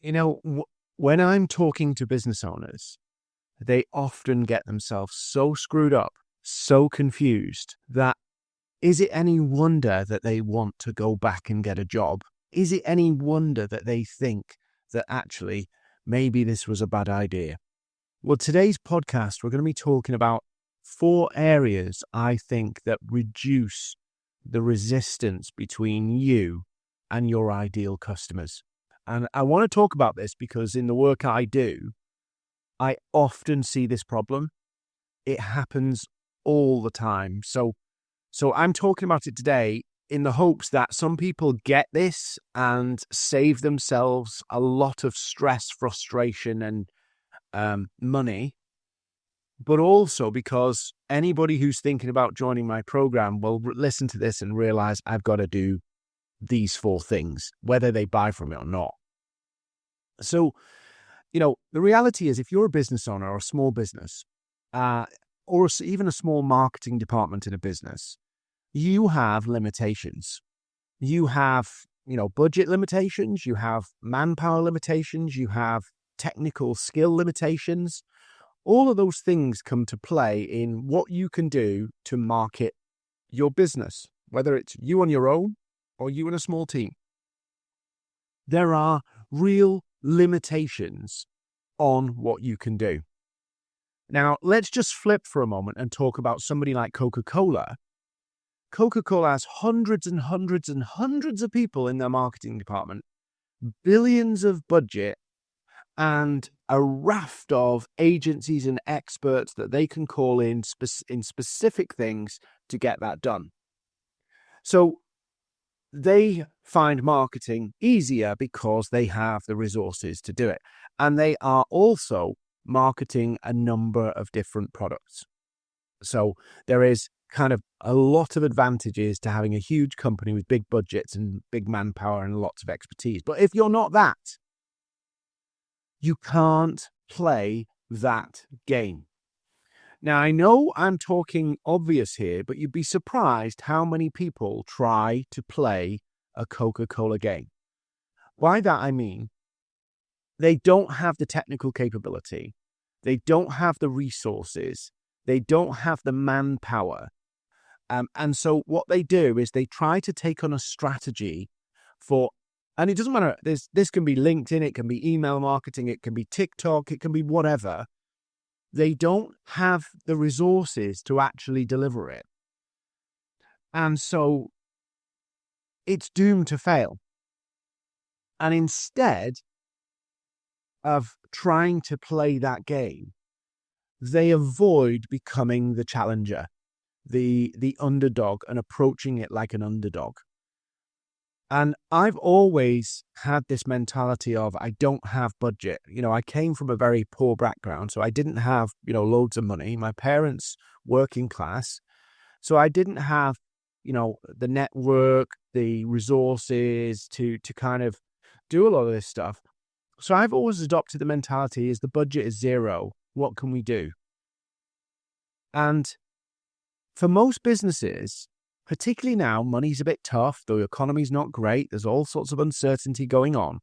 When I'm talking to business owners, they often get themselves so screwed up, so confused that is it any wonder that they want to go back and get a job? Is it any wonder that they think that actually maybe this was a bad idea? Well, today's podcast, we're going to be talking about 4 areas I think that reduce the resistance between you and your ideal customers. And I want to talk about this because in the work I do, I often see this problem. It happens all the time. So I'm talking about it today in the hopes that some people get this and save themselves a lot of stress, frustration, and money, but also because anybody who's thinking about joining my program will listen to this and realize I've got to do these 4 things, whether they buy from it or not. So, the reality is if you're a business owner or a small business, or even a small marketing department in a business, you have limitations. You have, budget limitations, you have manpower limitations, you have technical skill limitations. All of those things come to play in what you can do to market your business, whether it's you on your own or you in a small team. There are real limitations on what you can do. Now, let's just flip for a moment and talk about somebody like Coca-Cola. Coca-Cola has hundreds and hundreds and hundreds of people in their marketing department, billions of budget, and a raft of agencies and experts that they can call in specific things to get that done. So they find marketing easier because they have the resources to do it. And they are also marketing a number of different products. So there is kind of a lot of advantages to having a huge company with big budgets and big manpower and lots of expertise. But if you're not that, you can't play that game. Now, I know I'm talking obvious here, but you'd be surprised how many people try to play a Coca-Cola game. By that, I mean, they don't have the technical capability. They don't have the resources. They don't have the manpower. And so what they do is they try to take on a strategy and it doesn't matter, this can be LinkedIn, it can be email marketing, it can be TikTok, it can be whatever. They don't have the resources to actually deliver it. And so it's doomed to fail. And instead of trying to play that game, they avoid becoming the challenger, the underdog, and approaching it like an underdog. And I've always had this mentality of I don't have budget. I came from a very poor background, so I didn't have, loads of money. My parents working class, so I didn't have, the network, the resources to kind of do a lot of this stuff. So I've always adopted the mentality is the budget is 0. What can we do? And for most businesses, particularly now, money's a bit tough, the economy's not great, there's all sorts of uncertainty going on.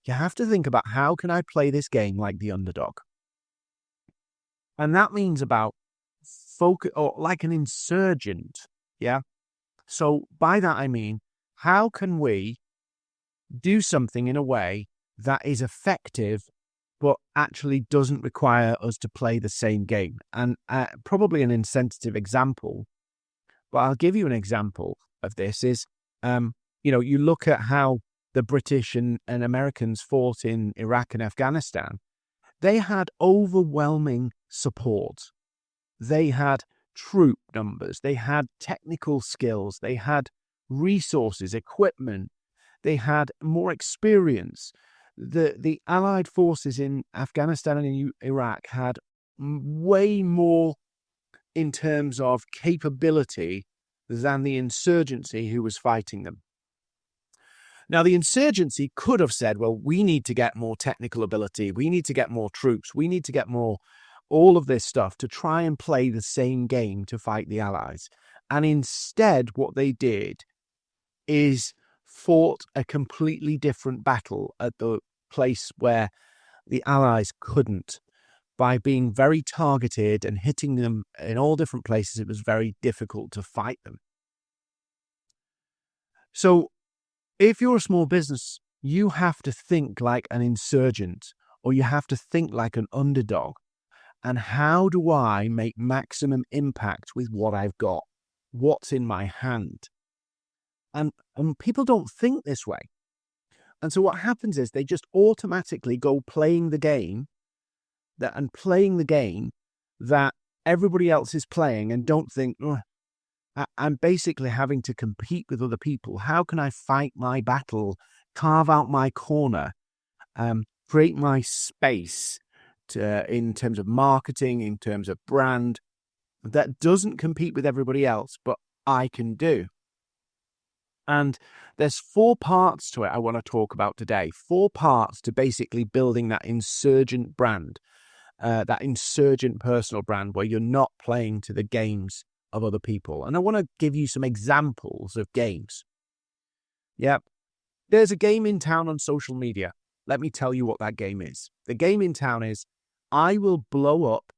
You have to think about how can I play this game like the underdog? And that means about focus, or like an insurgent, yeah? So by that I mean, how can we do something in a way that is effective but actually doesn't require us to play the same game? And probably an insensitive example, but I'll give you an example of this is, you look at how the British and Americans fought in Iraq and Afghanistan. They had overwhelming support. They had troop numbers. They had technical skills. They had resources, equipment. They had more experience. The Allied forces in Afghanistan and in Iraq had way more in terms of capability than the insurgency who was fighting them. Now, the insurgency could have said, well, we need to get more technical ability. We need to get more troops. We need to get more, all of this stuff to try and play the same game to fight the Allies. And instead, what they did is fought a completely different battle at the place where the Allies couldn't. By being very targeted and hitting them in all different places, it was very difficult to fight them. So if you're a small business, you have to think like an insurgent, or you have to think like an underdog. And how do I make maximum impact with what I've got? What's in my hand? And people don't think this way. And so what happens is they just automatically go playing the game that everybody else is playing, and don't think, I'm basically having to compete with other people. How can I fight my battle, carve out my corner, create my space in terms of marketing, in terms of brand, that doesn't compete with everybody else, but I can do. And there's 4 parts to it I want to talk about today. 4 parts to basically building that insurgent brand, that insurgent personal brand where you're not playing to the games of other people. And I want to give you some examples of games. Yeah, there's a game in town on social media. Let me tell you what that game is. The game in town is, I will blow up,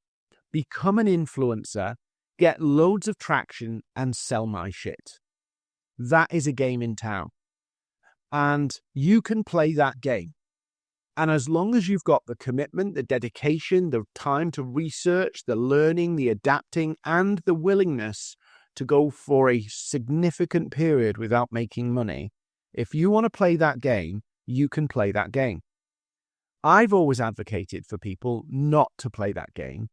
become an influencer, get loads of traction, and sell my shit. That is a game in town. And you can play that game. And as long as you've got the commitment, the dedication, the time to research, the learning, the adapting, and the willingness to go for a significant period without making money, if you want to play that game, you can play that game. I've always advocated for people not to play that game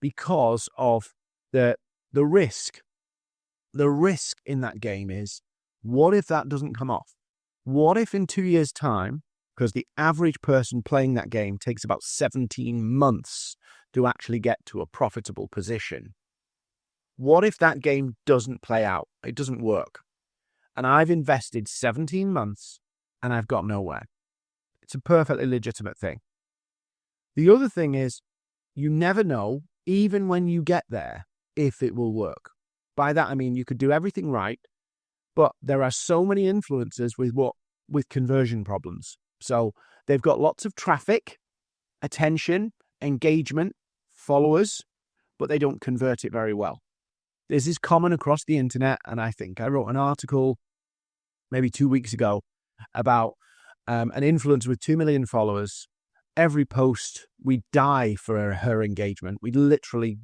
because of the risk. The risk in that game is, what if that doesn't come off? What if in 2 years' time, because the average person playing that game takes about 17 months to actually get to a profitable position. What if that game doesn't play out? It doesn't work. And I've invested 17 months and I've got nowhere. It's a perfectly legitimate thing. The other thing is, you never know, even when you get there, if it will work. By that, I mean, you could do everything right, but there are so many influencers with conversion problems. So they've got lots of traffic, attention, engagement, followers, but they don't convert it very well. This is common across the internet, and I think I wrote an article maybe 2 weeks ago about an influencer with 2 million followers. Every post, we die for her engagement. We literally,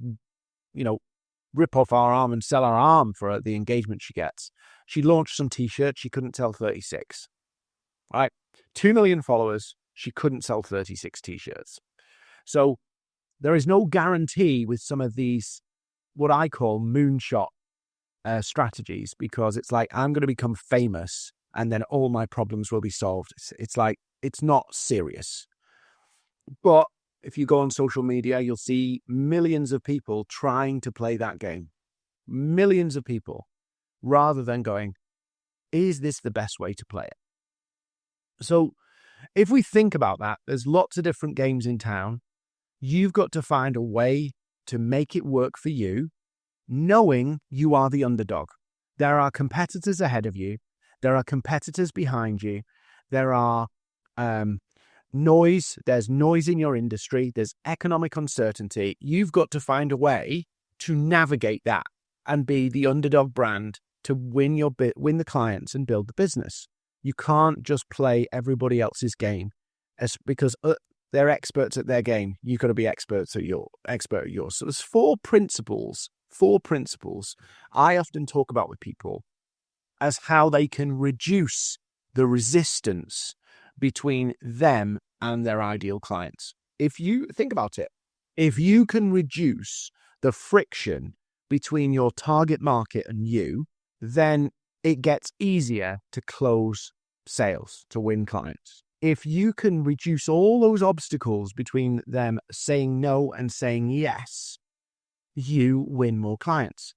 rip off our arm and sell our arm for the engagement she gets. She launched some t-shirts. She couldn't sell 36. Right? 2 million followers. She couldn't sell 36 t-shirts. So there is no guarantee with some of these, what I call moonshot strategies, because it's like, I'm going to become famous and then all my problems will be solved. It's like, it's not serious. But if you go on social media, you'll see millions of people trying to play that game. Millions of people, rather than going, is this the best way to play it? So if we think about that, there's lots of different games in town. You've got to find a way to make it work for you, knowing you are the underdog. There are competitors ahead of you. There are competitors behind you. There are noise. There's noise in your industry. There's economic uncertainty. You've got to find a way to navigate that and be the underdog brand to win the clients and build the business. You can't just play everybody else's game because they're experts at their game. You've got to be expert at yours. So there's four principles I often talk about with people as how they can reduce the resistance between them and their ideal clients. If you think about it, if you can reduce the friction between your target market and you, then it gets easier to close sales, to win clients. If you can reduce all those obstacles between them saying no and saying yes, you win more clients.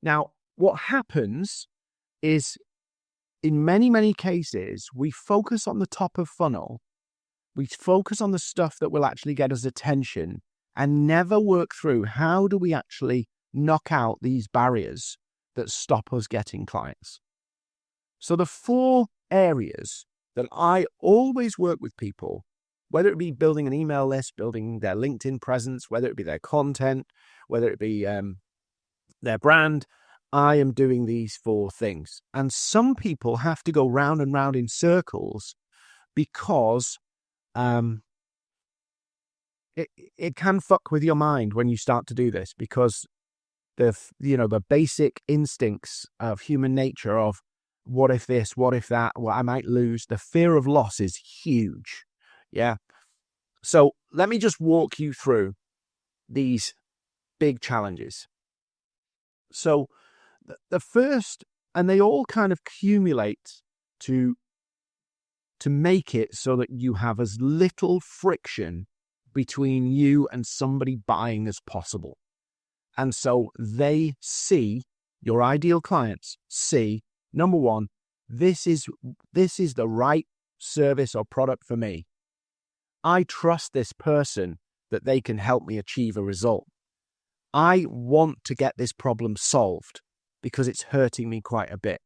Now, what happens is, in many, many cases, we focus on the top of funnel. We focus on the stuff that will actually get us attention and never work through how do we actually knock out these barriers that stop us getting clients. So the 4 areas that I always work with people, whether it be building an email list, building their LinkedIn presence, whether it be their content, whether it be their brand, I am doing these 4 things. And some people have to go round and round in circles because it can fuck with your mind when you start to do this, because the basic instincts of human nature of what if this, what if that, what I might lose, the fear of loss is huge. Yeah. So let me just walk you through these big challenges. So the first, and they all kind of accumulate to make it so that you have as little friction between you and somebody buying as possible. And so they see, your ideal clients see, number one, this is the right service or product for me. I trust this person that they can help me achieve a result. I want to get this problem solved because it's hurting me quite a bit.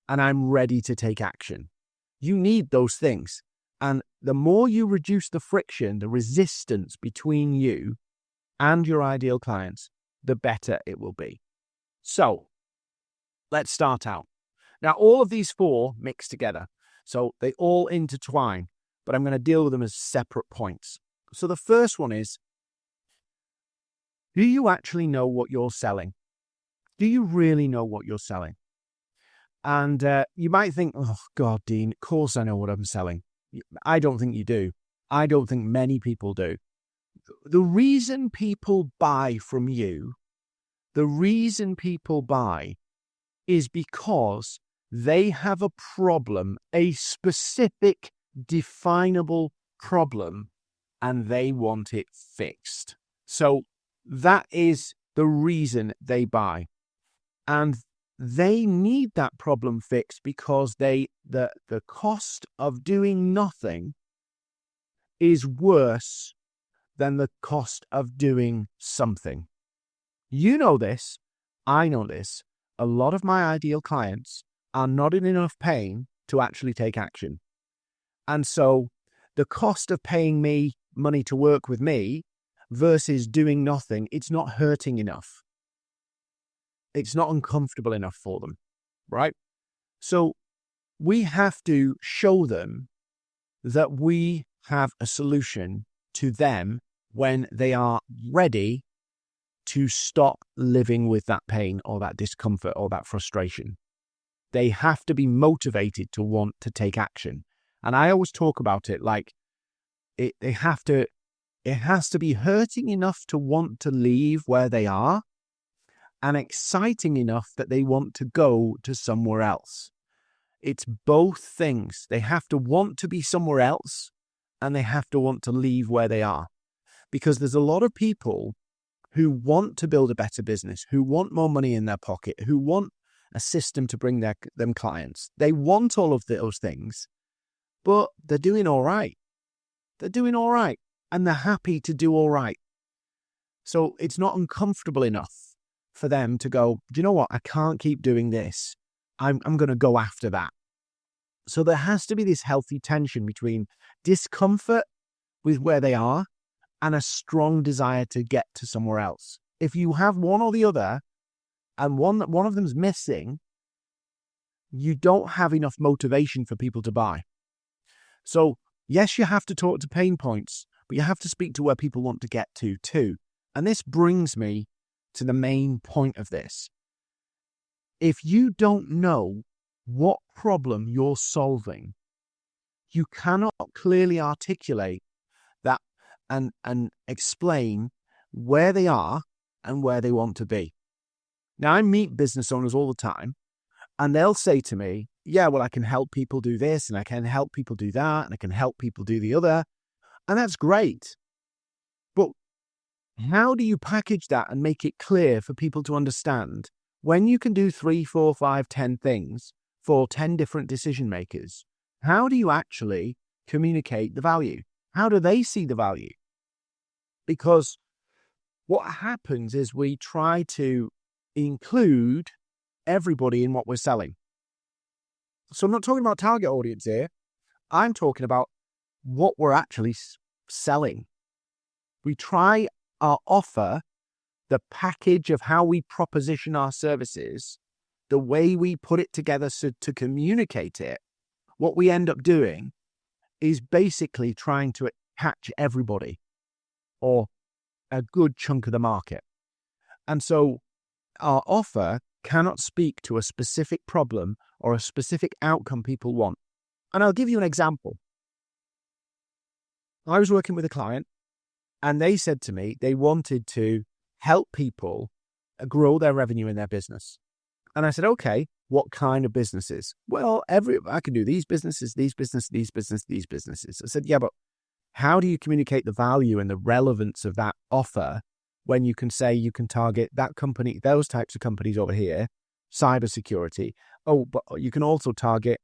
And I'm ready to take action. You need those things. And the more you reduce the friction, the resistance between you and your ideal clients, the better it will be. So let's start out. Now, all of these 4 mix together. So they all intertwine, but I'm going to deal with them as separate points. So the first one is, do you actually know what you're selling? Do you really know what you're selling? And you might think, oh, God, Dean, of course I know what I'm selling. I don't think you do. I don't think many people do. The reason people buy from you, is because they have a problem, a specific, definable problem, and they want it fixed. So that is the reason they buy. And they need that problem fixed because the cost of doing nothing is worse than the cost of doing something. You know this. I know this. A lot of my ideal clients are not in enough pain to actually take action. And so the cost of paying me money to work with me versus doing nothing, it's not hurting enough. It's not uncomfortable enough for them, right? So we have to show them that we have a solution to them when they are ready to stop living with that pain or that discomfort or that frustration. They have to be motivated to want to take action. And I always talk about it like it has to be hurting enough to want to leave where they are and exciting enough that they want to go to somewhere else. It's both things. They have to want to be somewhere else and they have to want to leave where they are. Because there's a lot of people who want to build a better business, who want more money in their pocket, who want a system to bring them clients. They want all of those things, but they're doing all right. They're doing all right, and they're happy to do all right. So it's not uncomfortable enough for them to go, do you know what? I can't keep doing this. I'm going to go after that. So there has to be this healthy tension between discomfort with where they are and a strong desire to get to somewhere else. If you have one or the other, and one of them's missing, you don't have enough motivation for people to buy. So yes, you have to talk to pain points, but you have to speak to where people want to get to too. And this brings me to the main point of this. If you don't know what problem you're solving, you cannot clearly articulate that and explain where they are and where they want to be. Now, I meet business owners all the time, and they'll say to me, yeah, well, I can help people do this, and I can help people do that, and I can help people do the other. And that's great. But how do you package that and make it clear for people to understand when you can do 3, 4, 5, 10 things for 10 different decision makers? How do you actually communicate the value? How do they see the value? Because what happens is we try to include everybody in what we're selling. So I'm not talking about target audience here. I'm talking about what we're actually selling. We try our offer, the package of how we proposition our services, the way we put it together to communicate it. What we end up doing is basically trying to catch everybody or a good chunk of the market. And so our offer cannot speak to a specific problem or a specific outcome people want. And I'll give you an example. I was working with a client and they said to me they wanted to help people grow their revenue in their business. And I said, okay, what kind of businesses? Well, I can do these businesses, these businesses, these businesses, these businesses. I said, yeah, but how do you communicate the value and the relevance of that offer when you can say you can target that company, those types of companies over here, cybersecurity? Oh, but you can also target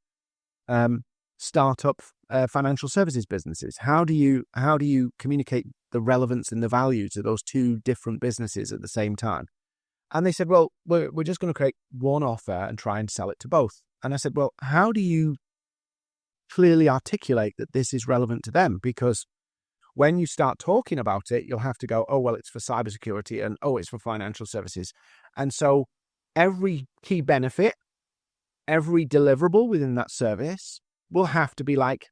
startup financial services businesses. How do you communicate the relevance and the value to those two different businesses at the same time? And they said, well, we're just going to create one offer and try and sell it to both. And I said, well, how do you clearly articulate that this is relevant to them? Because when you start talking about it, you'll have to go, oh, well, it's for cybersecurity and oh, it's for financial services. And so every key benefit, every deliverable within that service will have to be like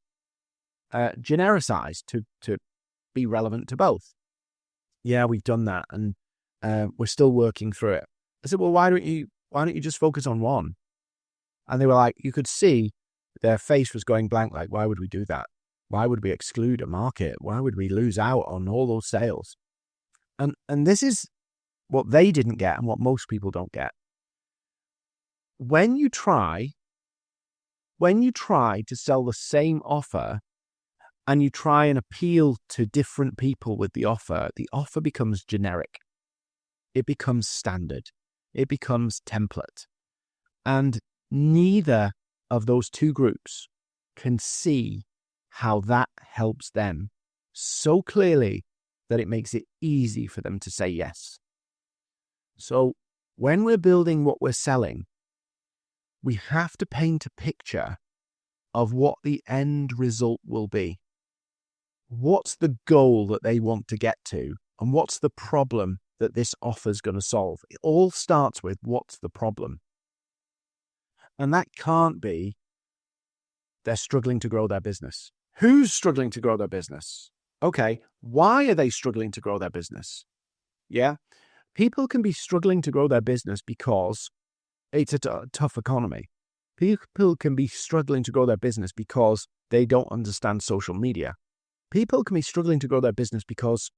genericized to be relevant to both. Yeah, we've done that. And we're still working through it. I said, well, why don't you just focus on one? And they were like, you could see their face was going blank. Like, why would we do that? Why would we exclude a market? Why would we lose out on all those sales? And this is what they didn't get and what most people don't get. When you try to sell the same offer and you try and appeal to different people with the offer becomes generic. It becomes standard. It becomes template. And neither of those two groups can see how that helps them so clearly that it makes it easy for them to say yes. So when we're building what we're selling, we have to paint a picture of what the end result will be. What's the goal that they want to get to? And what's the problem that this offer is going to solve? It all starts with what's the problem. And that can't be they're struggling to grow their business. Who's struggling to grow their business? Okay, why are they struggling to grow their business? Yeah, people can be struggling to grow their business because it's a tough economy. People can be struggling to grow their business because they don't understand social media. People can be struggling to grow their business because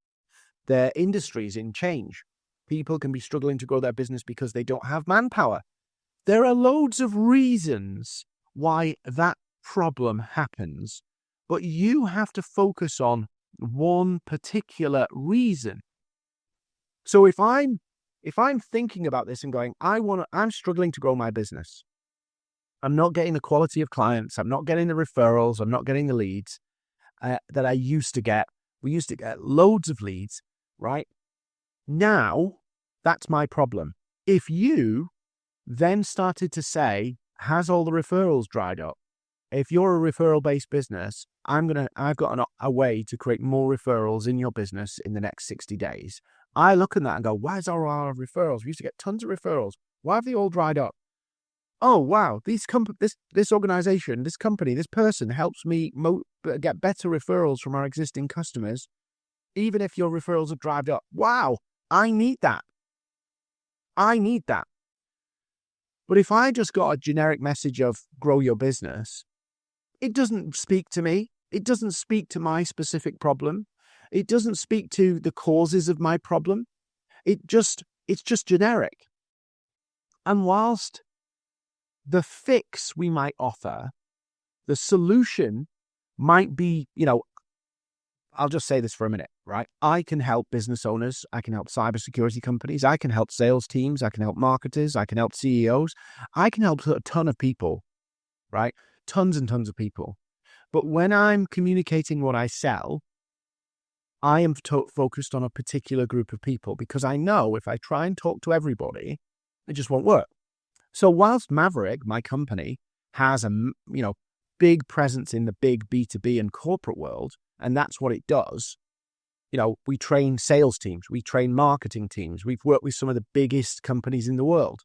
their industry is in change. People can be struggling to grow their business because they don't have manpower. There are loads of reasons why that problem happens, but you have to focus on one particular reason. So if I'm thinking about this and going, I'm struggling to grow my business. I'm not getting the quality of clients. I'm not getting the referrals. I'm not getting the leads that I used to get. We used to get loads of leads, right? Now, that's my problem. If you then started to say, has all the referrals dried up? If you're a referral-based business, I've got a way to create more referrals in your business in the next 60 days. I look at that and go, where's all our referrals? We used to get tons of referrals. Why have they all dried up? Oh, wow, this organization, this company, this person helps me get better referrals from our existing customers, even if your referrals have dried up. Wow, I need that. But if I just got a generic message of grow your business, it doesn't speak to me. It doesn't speak to my specific problem. It doesn't speak to the causes of my problem. It's just generic. And whilst the fix we might offer, the solution might be, I'll just say this for a minute, right? I can help business owners. I can help cybersecurity companies. I can help sales teams. I can help marketers. I can help CEOs. I can help a ton of people, right? Tons and tons of people. But when I'm communicating what I sell, I am focused on a particular group of people because I know if I try and talk to everybody, it just won't work. So whilst Maverick, my company, has big presence in the big B2B and corporate world, and that's what it does. We train sales teams, we train marketing teams. We've worked with some of the biggest companies in the world.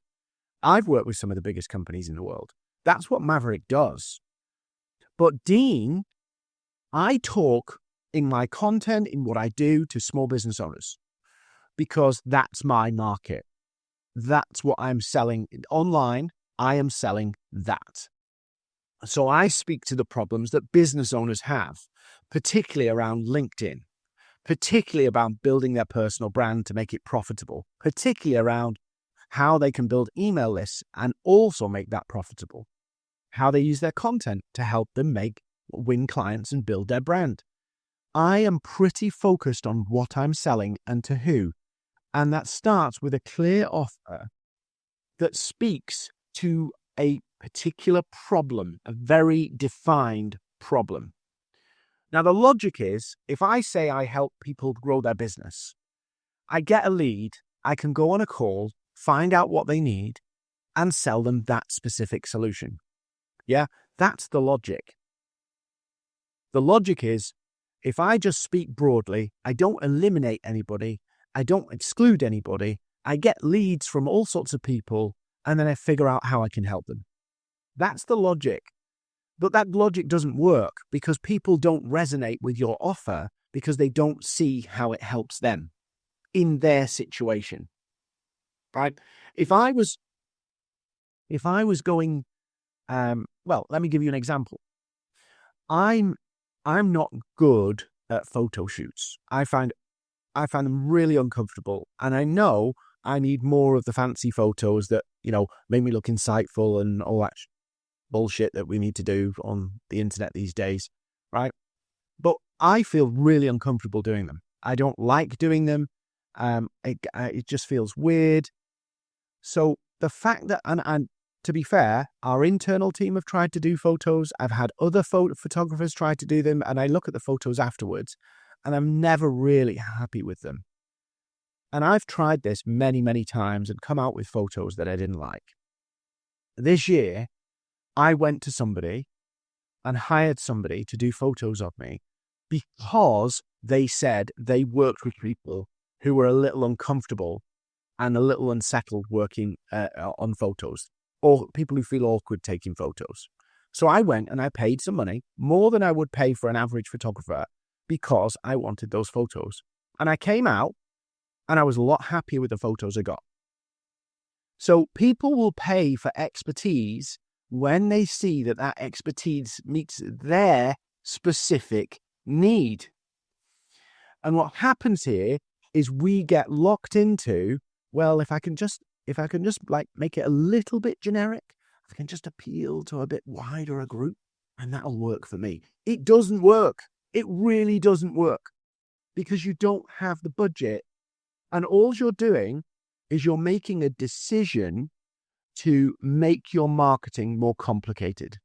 I've worked with some of the biggest companies in the world. That's what Maverick does. But Dean, I talk in my content, in what I do, to small business owners because that's my market. That's what I'm selling online. I am selling that. So I speak to the problems that business owners have, particularly around LinkedIn, particularly about building their personal brand to make it profitable, particularly around how they can build email lists and also make that profitable, how they use their content to help them win clients and build their brand. I am pretty focused on what I'm selling and to who, and that starts with a clear offer that speaks to a particular problem, a very defined problem. Now, the logic is, if I say I help people grow their business, I get a lead, I can go on a call, find out what they need, and sell them that specific solution. Yeah, that's the logic. The logic is, if I just speak broadly, I don't eliminate anybody, I don't exclude anybody, I get leads from all sorts of people, and then I figure out how I can help them. That's the logic. But that logic doesn't work because people don't resonate with your offer because they don't see how it helps them in their situation. Right? If I was going, let me give you an example. I'm not good at photo shoots. I find them really uncomfortable, and I know I need more of the fancy photos that make me look insightful and all that bullshit that we need to do on the internet these days, right? But I feel really uncomfortable doing them. I don't like doing them. It just feels weird. So the fact that, and to be fair, our internal team have tried to do photos. I've had other photographers try to do them, and I look at the photos afterwards, and I'm never really happy with them. And I've tried this many, many times and come out with photos that I didn't like. This year, I went to somebody and hired somebody to do photos of me because they said they worked with people who were a little uncomfortable and a little unsettled working on photos, or people who feel awkward taking photos. So I went and I paid some money, more than I would pay for an average photographer, because I wanted those photos. And I came out and I was a lot happier with the photos I got. So people will pay for expertise when they see that expertise meets their specific need. And what happens here is we get locked into, well, if I can just like make it a little bit generic, I can just appeal to a bit wider a group, and that'll work for me. It doesn't work. It really doesn't work because you don't have the budget, and all you're doing is you're making a decision to make your marketing more complicated.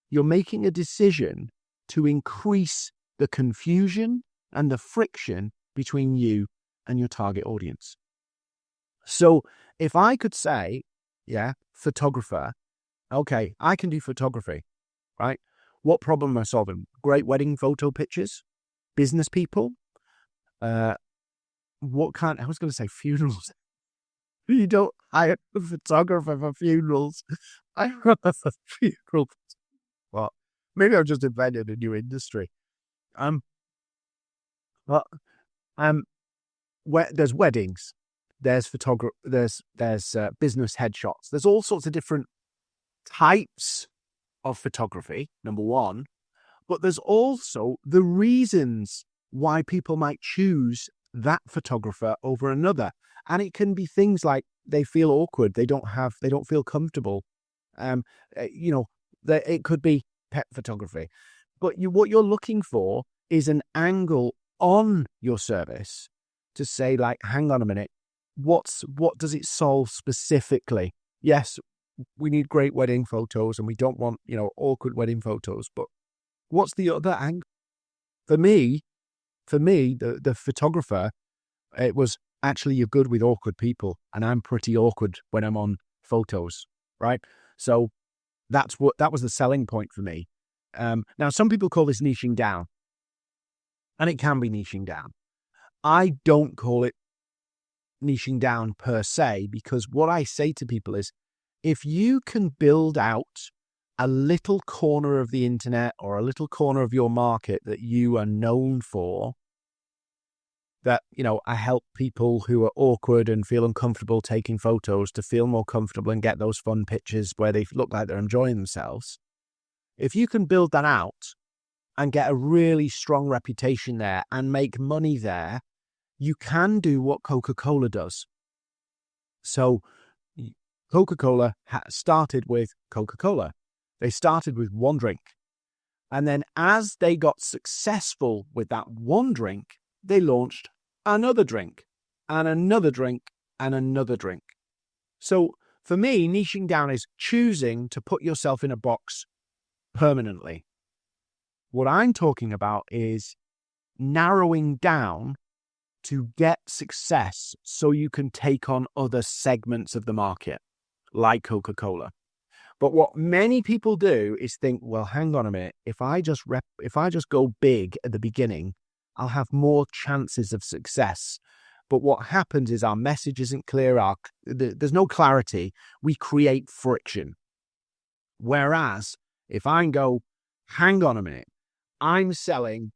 You're making a decision to increase the confusion and the friction between you and your target audience. So if I could say, photographer, okay, I can do photography, right? What problem am I solving? Great wedding photo pictures, business people, I was going to say funerals. You don't hire a photographer for funerals. I run a funeral. Well, maybe I've just invented a new industry. There's weddings, there's there's business headshots. There's all sorts of different types of photography, number one, but there's also the reasons why people might choose that photographer over another. And it can be things like they feel awkward, they don't feel comfortable. It could be pet photography. But what you're looking for is an angle on your service to say, like, hang on a minute, what does it solve specifically? Yes, we need great wedding photos and we don't want, awkward wedding photos, but what's the other angle? For me, the photographer, it was actually, you're good with awkward people, and I'm pretty awkward when I'm on photos, right? So that was the selling point for me. Now, some people call this niching down, and it can be niching down. I don't call it niching down per se, because what I say to people is, if you can build out a little corner of the internet or a little corner of your market that you are known for, that, I help people who are awkward and feel uncomfortable taking photos to feel more comfortable and get those fun pictures where they look like they're enjoying themselves. If you can build that out and get a really strong reputation there and make money there, you can do what Coca-Cola does. So Coca-Cola started with Coca-Cola. They started with one drink. And then as they got successful with that one drink, they launched another drink and another drink and another drink. So for me, niching down is choosing to put yourself in a box permanently. What I'm talking about is narrowing down to get success so you can take on other segments of the market, like Coca-Cola. But what many people do is think, well, hang on a minute, if I just go big at the beginning, I'll have more chances of success. But what happens is our message isn't clear, there's no clarity, we create friction. Whereas if I go, hang on a minute, I'm selling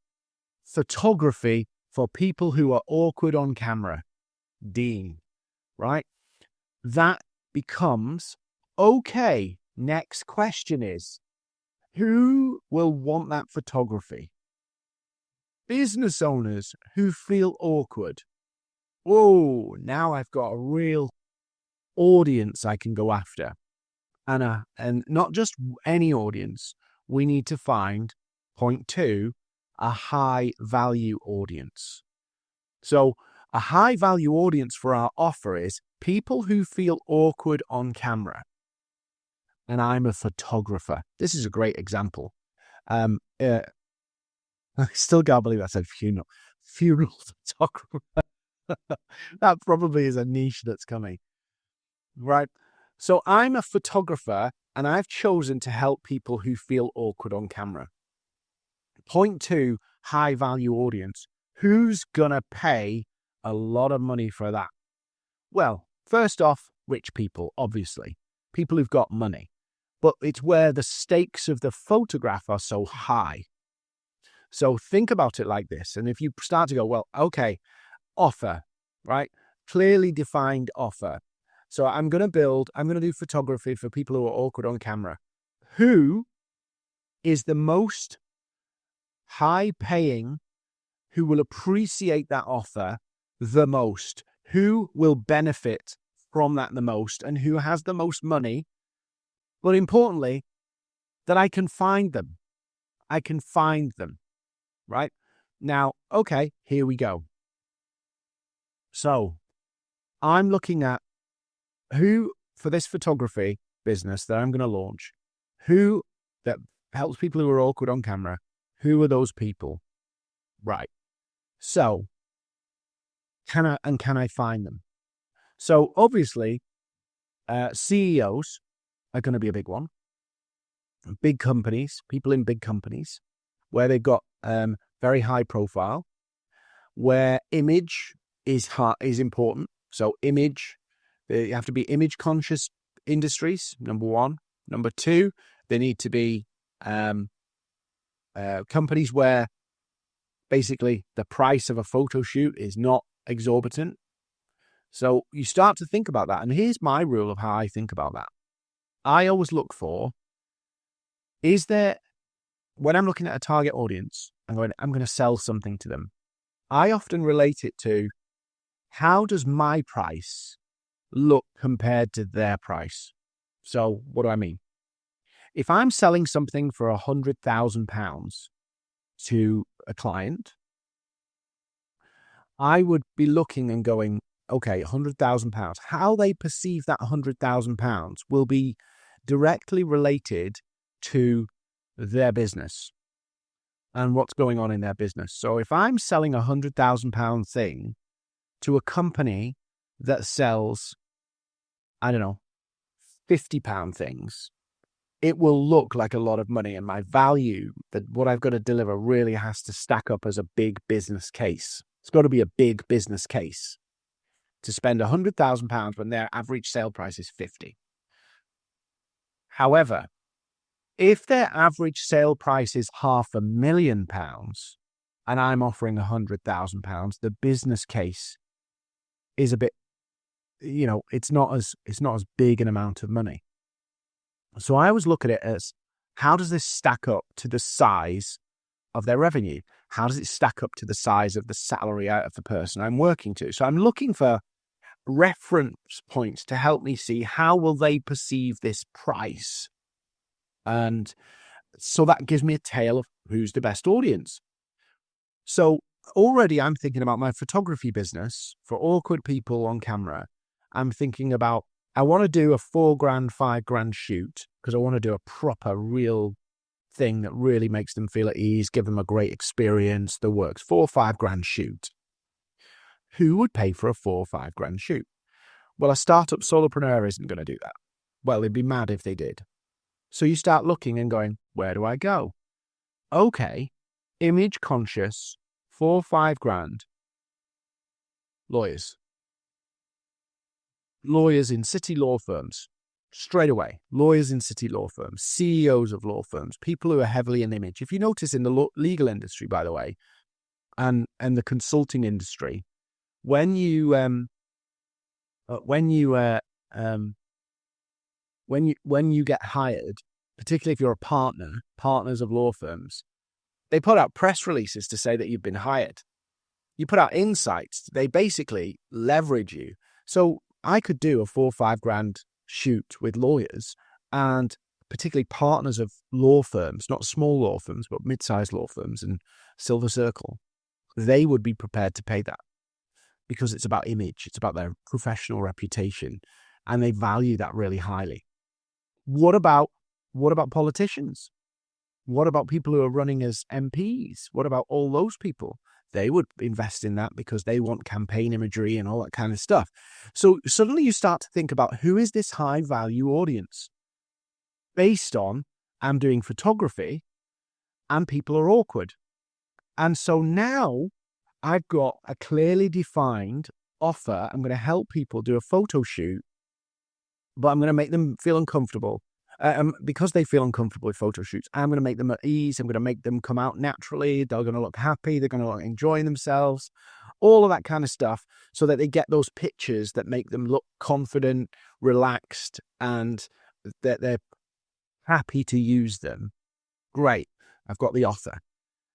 photography for people who are awkward on camera, Dean, right? That becomes, okay, next question is, who will want that photography? Business owners who feel awkward. Oh, now I've got a real audience I can go after. And not just any audience. We need to find, point 2, a high value audience. So a high value audience for our offer is people who feel awkward on camera. And I'm a photographer. This is a great example. I still can't believe I said funeral photographer. That probably is a niche that's coming, right? So I'm a photographer and I've chosen to help people who feel awkward on camera. Point 2, high value audience. Who's going to pay a lot of money for that? Well, first off, rich people, obviously. People who've got money. But it's where the stakes of the photograph are so high. So think about it like this. And if you start to go, well, okay, offer, right? Clearly defined offer. So I'm going to do photography for people who are awkward on camera. Who is the most high paying, who will appreciate that offer the most? Who will benefit from that the most? And who has the most money? But importantly, that I can find them. I can find them, right? Now, okay, here we go. So I'm looking at who, for this photography business that I'm going to launch, who that helps people who are awkward on camera, who are those people? Right. So can I find them? So obviously, CEOs are going to be a big one. Big companies, people in big companies, where they've got very high profile, where image is important. So image, they have to be image conscious industries, number 1. Number 2, they need to be companies where basically the price of a photo shoot is not exorbitant. So you start to think about that. And here's my rule of how I think about that. I always look for, is there, when I'm looking at a target audience, I'm going to sell something to them. I often relate it to, how does my price look compared to their price? So what do I mean? If I'm selling something for £100,000 to a client, I would be looking and going, okay, £100,000. How they perceive that £100,000 will be directly related to their business and what's going on in their business. So if I'm selling a £100,000 thing to a company that sells, I don't know, £50 things, it will look like a lot of money, and my value, that what I've got to deliver, really has to stack up as a big business case. It's got to be a big business case to spend £100,000 when their average sale price is 50. However, if their average sale price is £500,000 and I'm offering £100,000, the business case is a bit, it's not as big an amount of money. So I always look at it as, how does this stack up to the size of their revenue? How does it stack up to the size of the salary out of the person I'm working to? So I'm looking for reference points to help me see how will they perceive this price. And so that gives me a tale of who's the best audience. So already I'm thinking about my photography business for awkward people on camera. I'm thinking about, I want to do a $4,000, $5,000 shoot because I want to do a proper, real thing that really makes them feel at ease, give them a great experience, that works. $4,000 or $5,000 shoot. Who would pay for a $4,000 or $5,000 shoot? Well, a startup solopreneur isn't going to do that. Well, they'd be mad if they did. So you start looking and going, where do I go? Okay, image conscious, $4,000 or $5,000 lawyers. Lawyers in city law firms, straight away. Lawyers in city law firms, CEOs of law firms, people who are heavily in image. If you notice in the legal industry, by the way, and the consulting industry, when you get hired, particularly if you're a partners of law firms, they put out press releases to say that you've been hired. You put out insights. They basically leverage you. So I could do a $4,000 or $5,000 shoot with lawyers, and particularly partners of law firms, not small law firms, but mid-sized law firms and Silver Circle. They would be prepared to pay that because it's about image. It's about their professional reputation, and they value that really highly. What about politicians? What about people who are running as MPs? What about all those people? They would invest in that because they want campaign imagery and all that kind of stuff. So suddenly you start to think about, who is this high value audience? Based on, I'm doing photography and people are awkward. And so now I've got a clearly defined offer. I'm going to help people do a photo shoot, but I'm going to make them feel uncomfortable. Because they feel uncomfortable with photo shoots, I'm going to make them at ease. I'm going to make them come out naturally. They're going to look happy. They're going to look enjoying themselves, all of that kind of stuff, so that they get those pictures that make them look confident, relaxed, and that they're happy to use them. Great. I've got the offer.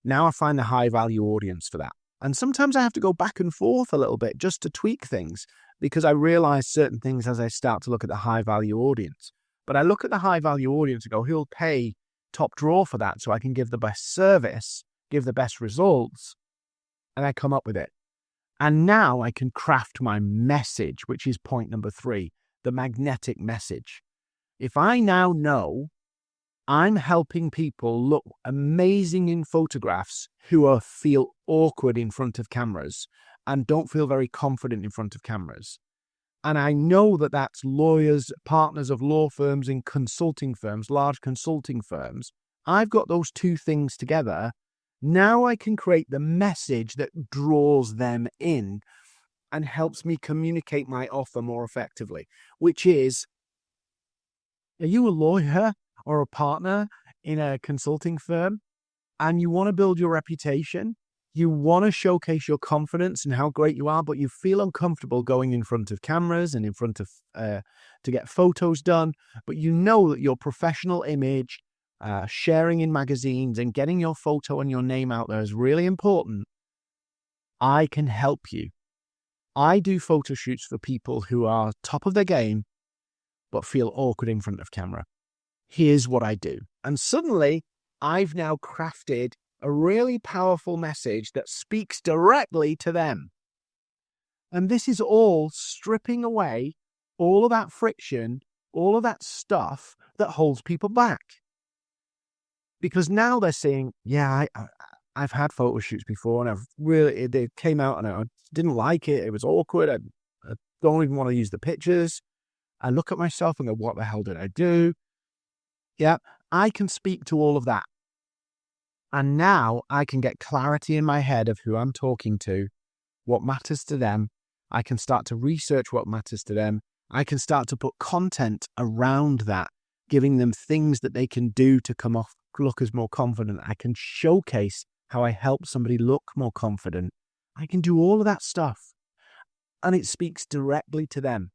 Now I find the high value audience for that. And sometimes I have to go back and forth a little bit just to tweak things, because I realize certain things as I start to look at the high value audience. But I look at the high value audience and go, who'll pay top drawer for that so I can give the best service, give the best results, and I come up with it. And now I can craft my message, which is point number 3, the magnetic message. If I now know I'm helping people look amazing in photographs who feel awkward in front of cameras and don't feel very confident in front of cameras, and I know that that's lawyers, partners of law firms and consulting firms, large consulting firms. I've got those two things together. Now I can create the message that draws them in and helps me communicate my offer more effectively, which is, are you a lawyer or a partner in a consulting firm and you want to build your reputation? You want to showcase your confidence and how great you are, but you feel uncomfortable going in front of cameras and in front of to get photos done. But you know that your professional image, sharing in magazines and getting your photo and your name out there is really important. I can help you. I do photo shoots for people who are top of their game, but feel awkward in front of camera. Here's what I do. And suddenly I've now crafted a really powerful message that speaks directly to them. And this is all stripping away all of that friction, all of that stuff that holds people back. Because now they're saying, yeah, I've had photo shoots before and they came out and I didn't like it. It was awkward. I don't even want to use the pictures. I look at myself and go, what the hell did I do? Yeah, I can speak to all of that. And now I can get clarity in my head of who I'm talking to, what matters to them. I can start to research what matters to them. I can start to put content around that, giving them things that they can do to look as more confident. I can showcase how I help somebody look more confident. I can do all of that stuff. And it speaks directly to them.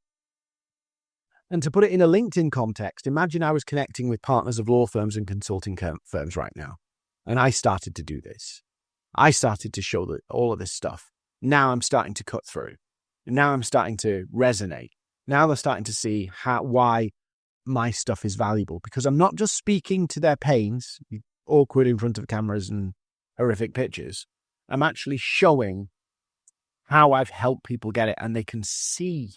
And to put it in a LinkedIn context, imagine I was connecting with partners of law firms and consulting firms right now. And I started to do this. I started to show all of this stuff. Now I'm starting to cut through. Now I'm starting to resonate. Now they're starting to see why my stuff is valuable, because I'm not just speaking to their pains, awkward in front of cameras and horrific pictures. I'm actually showing how I've helped people get it, and they can see,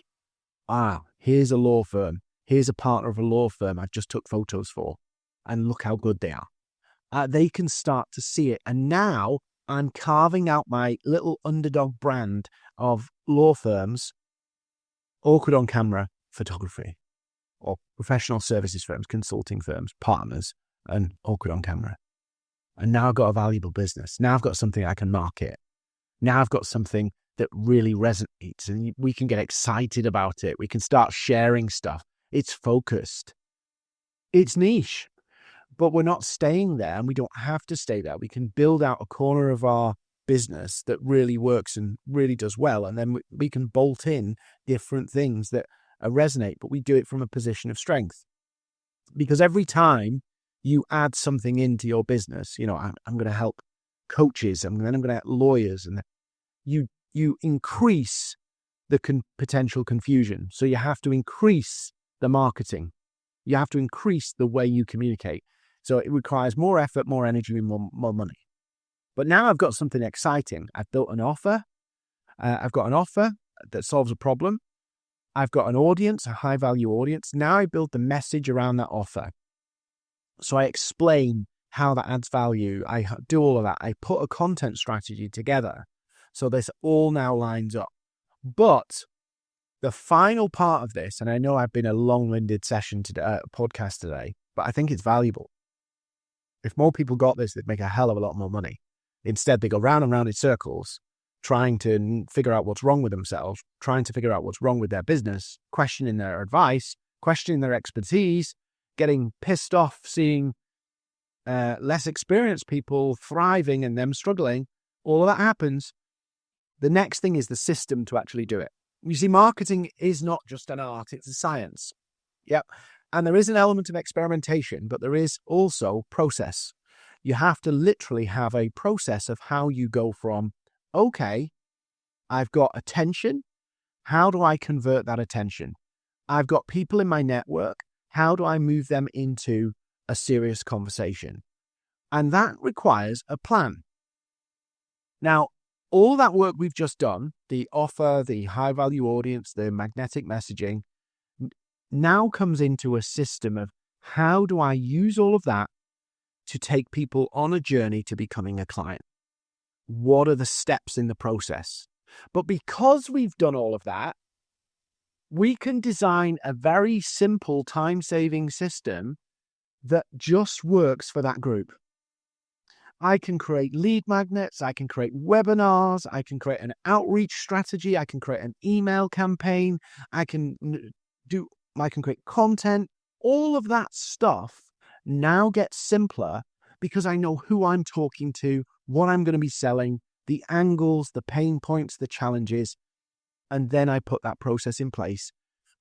here's a law firm. Here's a partner of a law firm I just took photos for, and look how good they are. They can start to see it. And now I'm carving out my little Underdog brand of law firms, awkward on camera photography, or professional services firms, consulting firms, partners, and awkward on camera. And now I've got a valuable business. Now I've got something I can market. Now I've got something that really resonates, and we can get excited about it. We can start sharing stuff. It's focused. It's niche. But we're not staying there, and we don't have to stay there. We can build out a corner of our business that really works and really does well, and then we can bolt in different things that resonate, but we do it from a position of strength. Because every time you add something into your business, I'm going to help coaches, and then I'm going to help lawyers, and you increase the potential confusion. So you have to increase the marketing. You have to increase the way you communicate. So it requires more effort, more energy, and more money. But now I've got something exciting. I've built an offer. I've got an offer that solves a problem. I've got an audience, a high-value audience. Now I build the message around that offer. So I explain how that adds value. I do all of that. I put a content strategy together. So this all now lines up. But the final part of this, and I know I've been a long-winded session today, podcast today, but I think it's valuable. If more people got this, they'd make a hell of a lot more money. Instead, they go round and round in circles, trying to figure out what's wrong with themselves, trying to figure out what's wrong with their business, questioning their advice, questioning their expertise, getting pissed off seeing less experienced people thriving and them struggling. All of that happens. The next thing is the system to actually do it. You see, marketing is not just an art, it's a science. Yep. And there is an element of experimentation, but there is also process. You have to literally have a process of how you go from, okay, I've got attention. How do I convert that attention? I've got people in my network. How do I move them into a serious conversation? And that requires a plan. Now, all that work we've just done, the offer, the high-value audience, the magnetic messaging, now comes into a system of how do I use all of that to take people on a journey to becoming a client? What are the steps in the process? But because we've done all of that, we can design a very simple time-saving system that just works for that group. I can create lead magnets, I can create webinars, I can create an outreach strategy, I can create an email campaign, I can create content. All of that stuff now gets simpler because I know who I'm talking to, what I'm going to be selling, the angles, the pain points, the challenges, and then I put that process in place.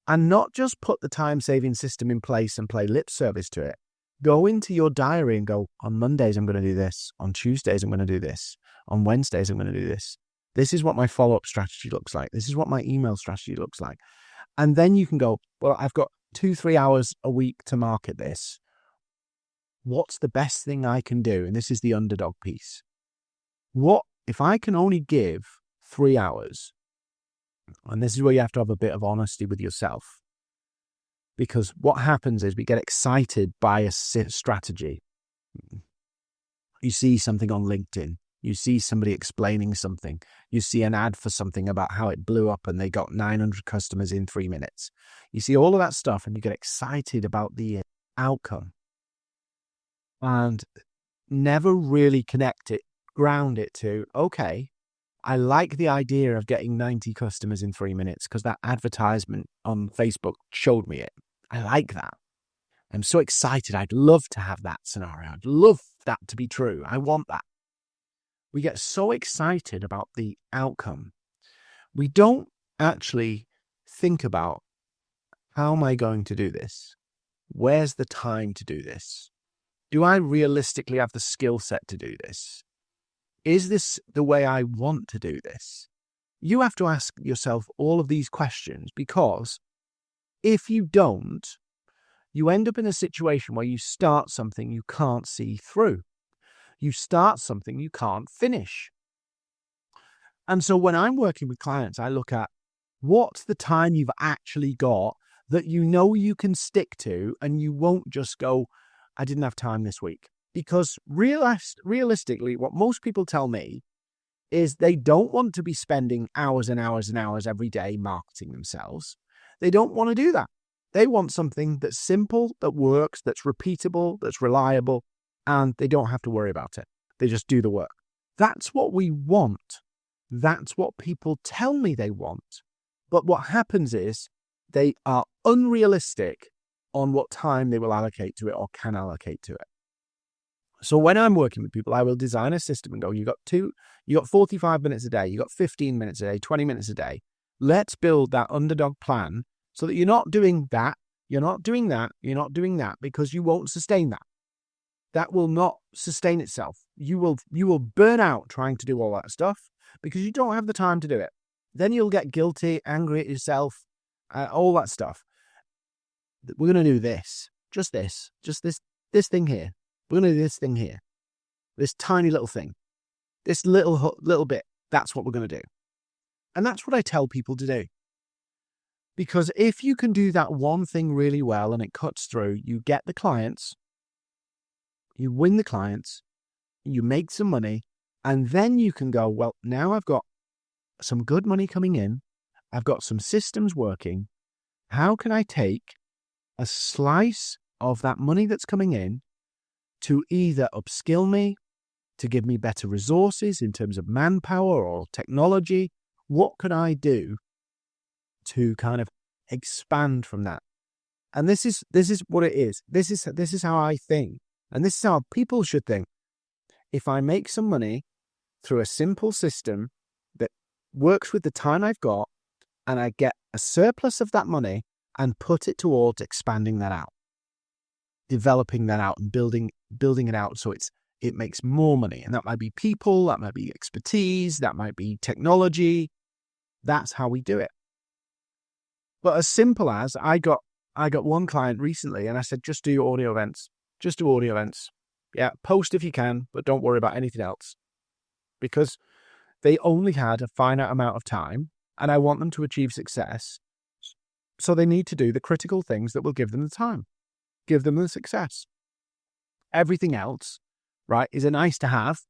And not just put the time-saving system in place and play lip service to it. Go into your diary and go, on Mondays, I'm going to do this. On Tuesdays, I'm going to do this. On Wednesdays, I'm going to do this. This is what my follow-up strategy looks like. This is what my email strategy looks like. And then you can go, well, I've got 2-3 hours a week to market this. What's the best thing I can do? And this is the Underdog piece. What if I can only give 3 hours? And this is where you have to have a bit of honesty with yourself. Because what happens is we get excited by a strategy. You see something on LinkedIn. You see somebody explaining something. You see an ad for something about how it blew up and they got 900 customers in 3 minutes. You see all of that stuff and you get excited about the outcome. and never really ground it to, okay, I like the idea of getting 90 customers in 3 minutes because that advertisement on Facebook showed me it. I like that. I'm so excited. I'd love to have that scenario. I'd love that to be true. I want that. We get so excited about the outcome. We don't actually think about, how am I going to do this? Where's the time to do this? Do I realistically have the skill set to do this? Is this the way I want to do this? You have to ask yourself all of these questions, because if you don't, you end up in a situation where you start something you can't see through. You start something you can't finish. And so when I'm working with clients, I look at, what's the time you've actually got that you know you can stick to, and you won't just go, I didn't have time this week. Because realistically, what most people tell me is they don't want to be spending hours and hours and hours every day marketing themselves. They don't want to do that. They want something that's simple, that works, that's repeatable, that's reliable, and they don't have to worry about it. They just do the work. That's what we want. That's what people tell me they want. But what happens is they are unrealistic on what time they will allocate to it or can allocate to it. So when I'm working with people, I will design a system and go, you got 45 minutes a day, you got 15 minutes a day, 20 minutes a day. Let's build that underdog plan so that you're not doing that, you're not doing that, you're not doing that, because you won't sustain that. That will not sustain itself. You will burn out trying to do all that stuff because you don't have the time to do it. Then you'll get guilty, angry at yourself, all that stuff. We're going to do this, just this thing here. We're going to do this thing here, this tiny little thing, this little bit. That's what we're going to do. And that's what I tell people to do. Because if you can do that one thing really well and it cuts through, you get the clients, you win the clients, you make some money, and then you can go, well, now I've got some good money coming in. I've got some systems working. How can I take a slice of that money that's coming in to either upskill me, to give me better resources in terms of manpower or technology? What can I do to kind of expand from that? And this is what it is. This is how I think. And this is how people should think. If I make some money through a simple system that works with the time I've got, and I get a surplus of that money and put it towards expanding that out, developing that out and building it out so it makes more money. And that might be people, that might be expertise, that might be technology. That's how we do it. But as simple as I got one client recently and I said, just do your audio events. Just do audio events. Yeah, post if you can, but don't worry about anything else. Because they only had a finite amount of time and I want them to achieve success. So they need to do the critical things that will give them the time, give them the success. Everything else, right, is a nice to have.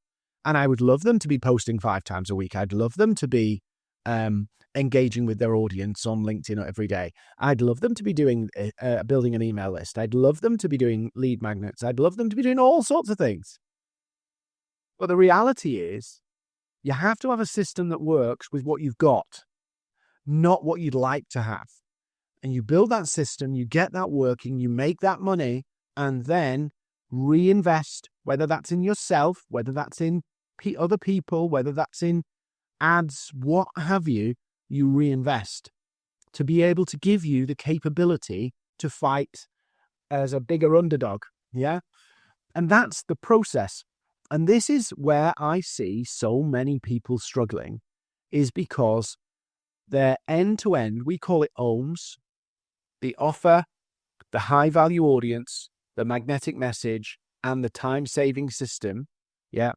And I would love them to be posting 5 times a week. I'd love them to be engaging with their audience on LinkedIn every day. I'd love them to be doing building an email list. I'd love them to be doing lead magnets. I'd love them to be doing all sorts of things. But the reality is, you have to have a system that works with what you've got, not what you'd like to have. And you build that system, you get that working, you make that money, and then reinvest, whether that's in yourself, whether that's in other people, whether that's in ads, what have you, you reinvest to be able to give you the capability to fight as a bigger underdog. Yeah. And that's the process. And this is where I see so many people struggling, is because they're end to end, we call it OHMs, the offer, the high value audience, the magnetic message, and the time saving system. Yeah.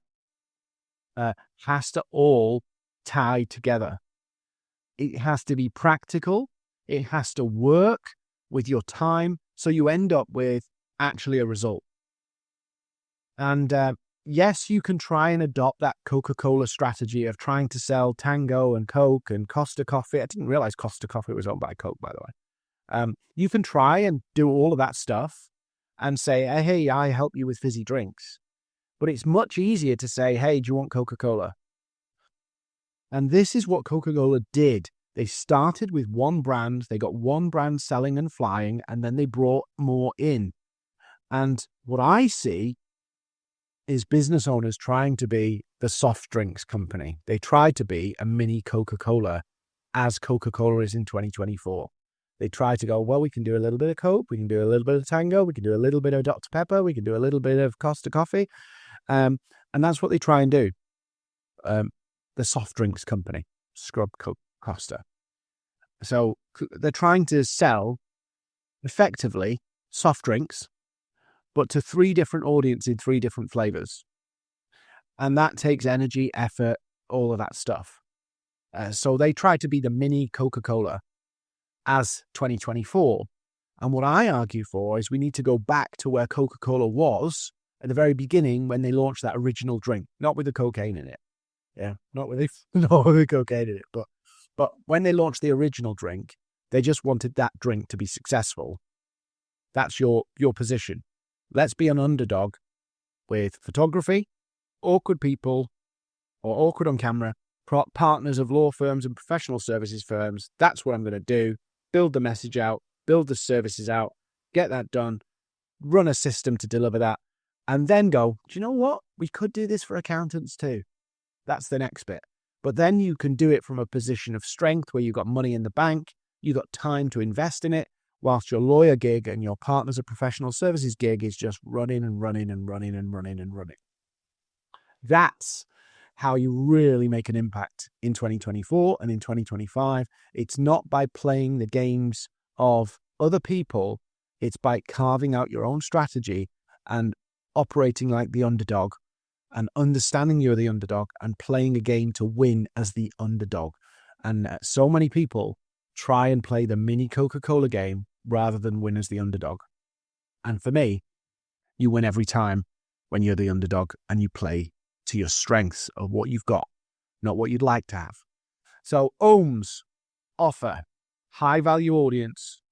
Has to all tie together. It has to be practical. It has to work with your time. So you end up with actually a result. And yes, you can try and adopt that Coca-Cola strategy of trying to sell Tango and Coke and Costa Coffee. I didn't realize Costa Coffee was owned by Coke, by the way. You can try and do all of that stuff. and say, hey, I help you with fizzy drinks. But it's much easier to say, hey, do you want Coca-Cola? And this is what Coca-Cola did. They started with one brand, they got one brand selling and flying, and then they brought more in. And what I see is business owners trying to be the soft drinks company. They try to be a mini Coca-Cola as Coca-Cola is in 2024. They try to go, well, we can do a little bit of Coke, we can do a little bit of Tango, we can do a little bit of Dr. Pepper, we can do a little bit of Costa Coffee. And that's what they try and do. The soft drinks company, Scrub Costa. So they're trying to sell, effectively, soft drinks, but to 3 different audiences in 3 different flavors. And that takes energy, effort, all of that stuff. So they try to be the mini Coca-Cola as 2024. And what I argue for is we need to go back to where Coca-Cola was at the very beginning when they launched that original drink, not with the cocaine in it. Yeah, not with the cocaine in it. But when they launched the original drink, they just wanted that drink to be successful. That's your position. Let's be an underdog with photography, awkward people, or awkward on camera, partners of law firms and professional services firms. That's what I'm going to do. Build the message out, build the services out, get that done, run a system to deliver that, and then go, do you know what? We could do this for accountants too. That's the next bit. But then you can do it from a position of strength where you've got money in the bank, you've got time to invest in it, whilst your lawyer gig and your partners of professional services gig is just running and running and running and running and running. That's how you really make an impact in 2024 and in 2025. It's not by playing the games of other people. It's by carving out your own strategy and operating like the underdog and understanding you're the underdog and playing a game to win as the underdog. And so many people try and play the mini Coca-Cola game rather than win as the underdog. And for me, you win every time when you're the underdog and you play to your strengths of what you've got, not what you'd like to have. So OHMs offer high-value audience,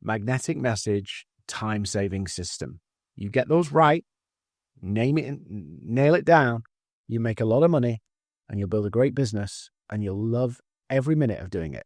magnetic message, time-saving system. You get those right, name it, nail it down, you make a lot of money and you'll build a great business and you'll love every minute of doing it.